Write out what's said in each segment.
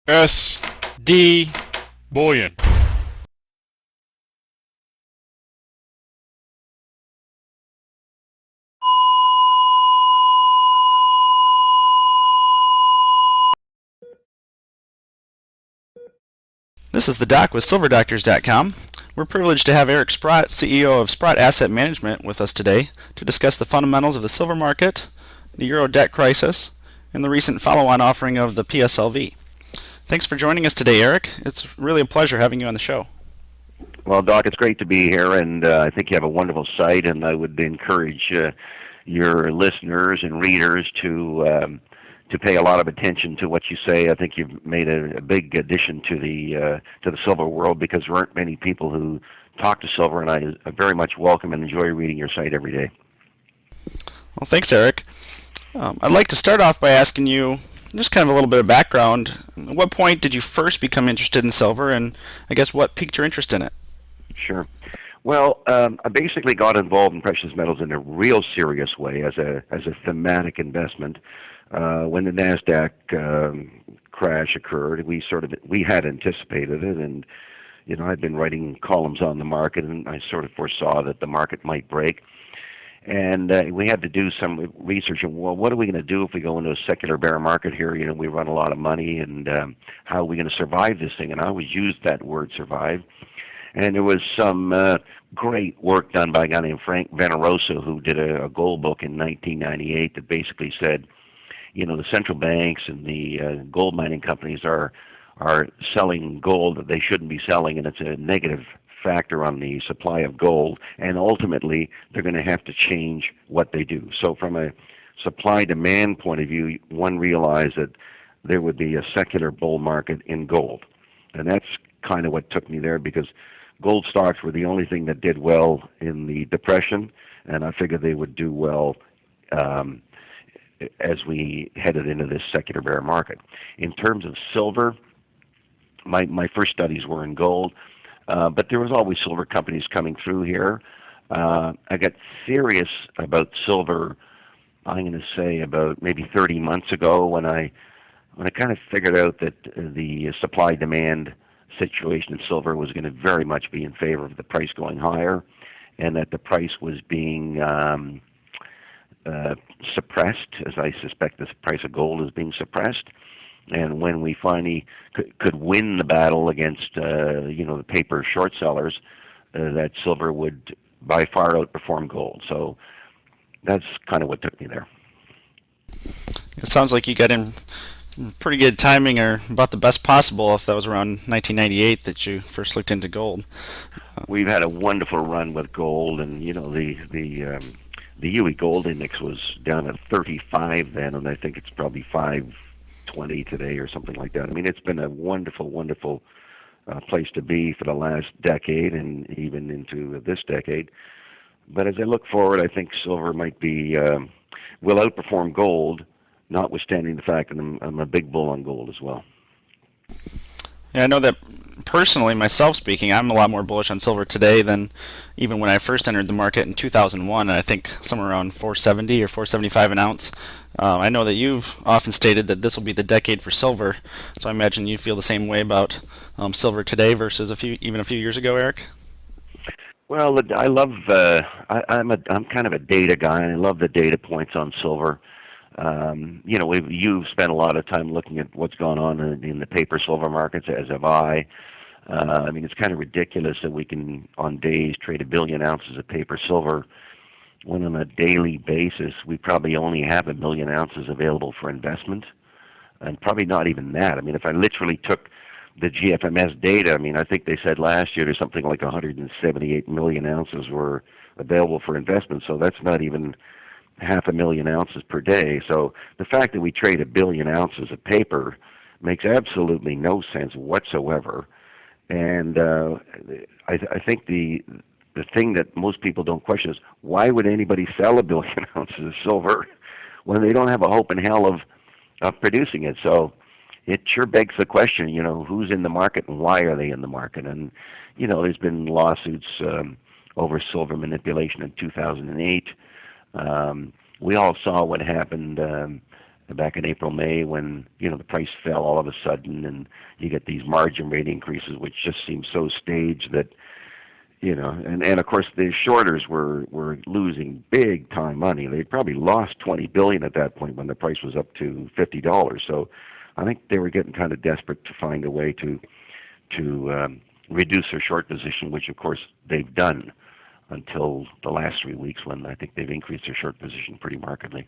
S.D. Bullion. This is the Doc with SilverDoctors.com. We're privileged to have Eric Sprott, CEO of Sprott Asset Management, with us today to discuss the fundamentals of the silver market, the euro debt crisis, and the recent follow-on offering of the PSLV. Thanks for joining us today, Eric. It's really a pleasure having you on the show. Well, Doc, it's great to be here, and I think you have a wonderful site, and I would encourage your listeners and readers to pay a lot of attention to what you say. I think you've made a big addition to the silver world because there aren't many people who talk to silver, and I very much welcome and enjoy reading your site every day. Well, thanks, Eric. I'd like to start off by asking you just kind of a little bit of background. At what point did you first become interested in silver, and I guess what piqued your interest in it? Sure. Well, I basically got involved in precious metals in a real serious way as a thematic investment. When the Nasdaq crash occurred, we had anticipated it, and I'd been writing columns on the market, and I sort of foresaw that the market might break. And we had to do some research on, well, what are we going to do if we go into a secular bear market here? We run a lot of money, and how are we going to survive this thing? And I always used that word, survive. And there was some great work done by a guy named Frank Veneroso, who did a gold book in 1998 that basically said, the central banks and the gold mining companies are selling gold that they shouldn't be selling, and it's a negative factor on the supply of gold. And ultimately, they're going to have to change what they do. So, from a supply-demand point of view, one realized that there would be a secular bull market in gold, and that's kind of what took me there because gold stocks were the only thing that did well in the Depression, and I figured they would do well as we headed into this secular bear market. In terms of silver, my first studies were in gold, but there was always silver companies coming through here. I got serious about silver, I'm going to say about maybe 30 months ago when I kind of figured out that the supply-demand situation in silver was going to very much be in favor of the price going higher, and that the price was being suppressed, as I suspect the price of gold is being suppressed. And when we finally could win the battle against the paper short sellers, that silver would by far outperform gold. So that's kind of what took me there. It sounds like you got in pretty good timing, or about the best possible, if that was around 1998 that you first looked into gold. We've had a wonderful run with gold, and the UE Gold Index was down at 35 then, and I think it's probably 520 today or something like that. I mean, it's been a wonderful, wonderful place to be for the last decade and even into this decade. But as I look forward, I think silver might be will outperform gold, notwithstanding the fact that I'm a big bull on gold as well. Yeah, I know that personally, myself speaking, I'm a lot more bullish on silver today than even when I first entered the market in 2001, and I think somewhere around 470 or 475 an ounce. I know that you've often stated that this will be the decade for silver, so I imagine you feel the same way about silver today versus even a few years ago, Eric. Well, I love. I'm kind of a data guy, and I love the data points on silver. You've spent a lot of time looking at what's gone on in the paper silver markets, as have I. I mean, it's kind of ridiculous that we can, on days, trade 1 billion ounces of paper silver, when on a daily basis we probably only have 1 million ounces available for investment, and probably not even that. I mean, if I literally took the GFMS data, I mean, I think they said last year there's something like 178 million ounces were available for investment, so that's not even 500,000 ounces per day. So the fact that we trade 1 billion ounces of paper makes absolutely no sense whatsoever. And I think the thing that most people don't question is, why would anybody sell 1 billion ounces of silver when they don't have a hope in hell of producing it? So it sure begs the question, who's in the market and why are they in the market? And there's been lawsuits over silver manipulation in 2008. We all saw what happened back in April, May, when the price fell all of a sudden, and you get these margin rate increases, which just seem so staged that and of course the shorters were losing big time money. They probably lost 20 billion at that point when the price was up to $50. So I think they were getting kind of desperate to find a way to reduce their short position, which of course they've done until the last 3 weeks, when I think they've increased their short position pretty markedly.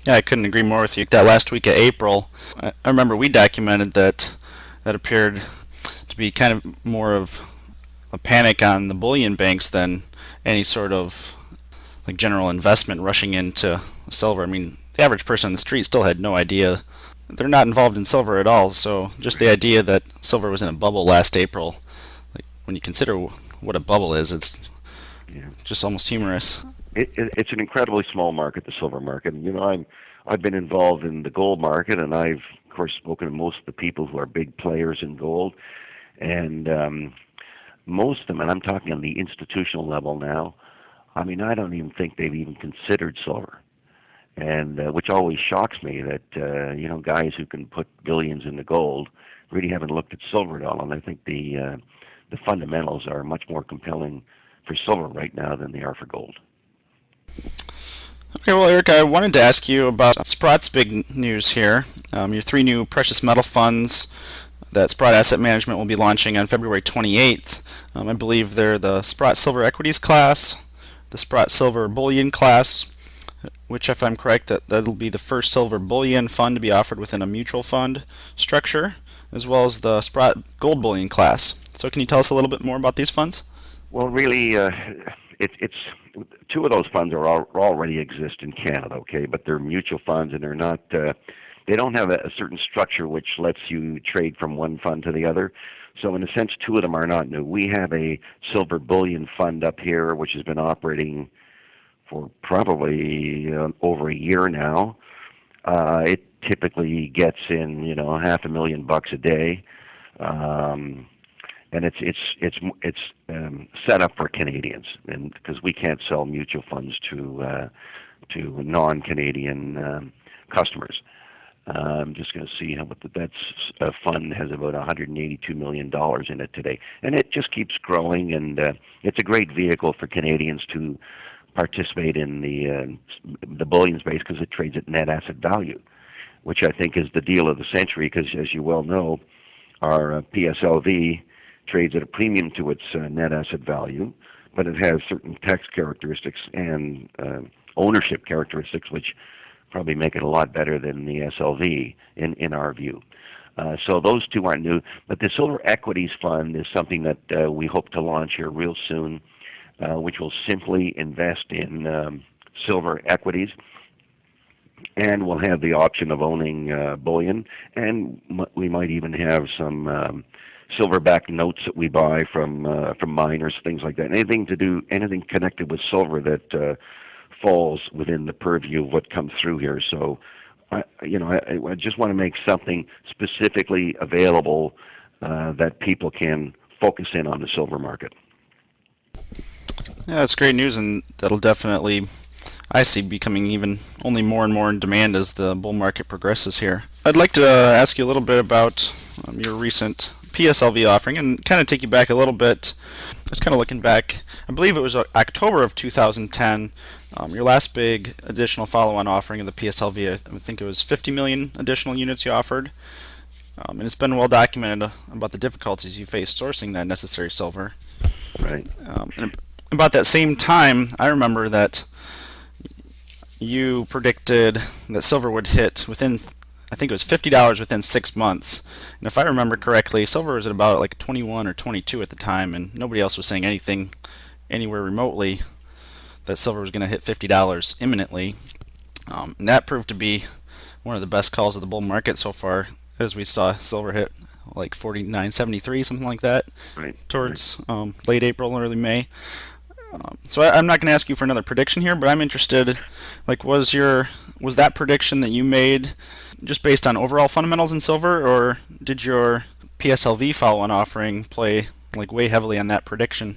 Yeah, I couldn't agree more with you. That last week of April, I remember we documented that appeared to be kind of more of a panic on the bullion banks than any sort of like general investment rushing into silver. I mean, the average person on the street still had no idea. They're not involved in silver at all, so just the idea that silver was in a bubble last April, like when you consider what a bubble is, it's just almost humorous. It's an incredibly small market, the silver market. I've been involved in the gold market, and I've of course spoken to most of the people who are big players in gold, and most of them, and I'm talking on the institutional level now, I mean, I don't even think they've even considered silver, and which always shocks me that guys who can put billions into gold really haven't looked at silver at all. And I think the fundamentals are much more compelling for silver right now than they are for gold. Okay, well, Eric, I wanted to ask you about Sprott's big news here. Your 3 new precious metal funds that Sprott Asset Management will be launching on February 28th. I believe they're the Sprott Silver Equities class, the Sprott Silver Bullion class, which, if I'm correct, that'll be the first silver bullion fund to be offered within a mutual fund structure, as well as the Sprott Gold Bullion class. So can you tell us a little bit more about these funds? Well, really, it's 2 of those funds already exist in Canada, okay, but they're mutual funds, and they're not. They don't have a certain structure which lets you trade from one fund to the other. So in a sense, 2 of them are not new. We have a silver bullion fund up here, which has been operating for probably over a year now. It typically gets in, $500,000 a day, and it's set up for Canadians, and because we can't sell mutual funds to non-Canadian customers. I'm just going to see what that fund has about $182 million in it today, and it just keeps growing. And it's a great vehicle for Canadians to participate in the bullion space because it trades at net asset value, which I think is the deal of the century. Because as you well know, our PSLV trades at a premium to its net asset value, but it has certain tax characteristics and ownership characteristics which probably make it a lot better than the SLV in our view. So those 2 aren't new, but the Silver Equities Fund is something that we hope to launch here real soon, which will simply invest in silver equities, and we'll have the option of owning bullion, and we might even have some silver-backed notes that we buy from miners, things like that. Anything connected with silver that falls within the purview of what comes through here. So, I just want to make something specifically available that people can focus in on the silver market. Yeah, that's great news, and that'll definitely, I see, becoming even only more and more in demand as the bull market progresses here. I'd like to ask you a little bit about your recent PSLV offering and kind of take you back a little bit. Just kind of looking back, I believe it was October of 2010, your last big additional follow-on offering of the PSLV. I think it was 50 million additional units you offered. And it's been well documented about the difficulties you faced sourcing that necessary silver. Right. And about that same time, I remember that you predicted that silver would hit within, I think it was $50 within 6 months. And if I remember correctly, silver was at about like 21 or 22 at the time, and nobody else was saying anything anywhere remotely that silver was going to hit $50 imminently. And that proved to be one of the best calls of the bull market so far, as we saw silver hit like 49.73, something like that, Right. towards late April, early May. So I'm not going to ask you for another prediction here, but I'm interested. Like, was that prediction that you made just based on overall fundamentals in silver, or did your PSLV follow-on offering play like way heavily on that prediction?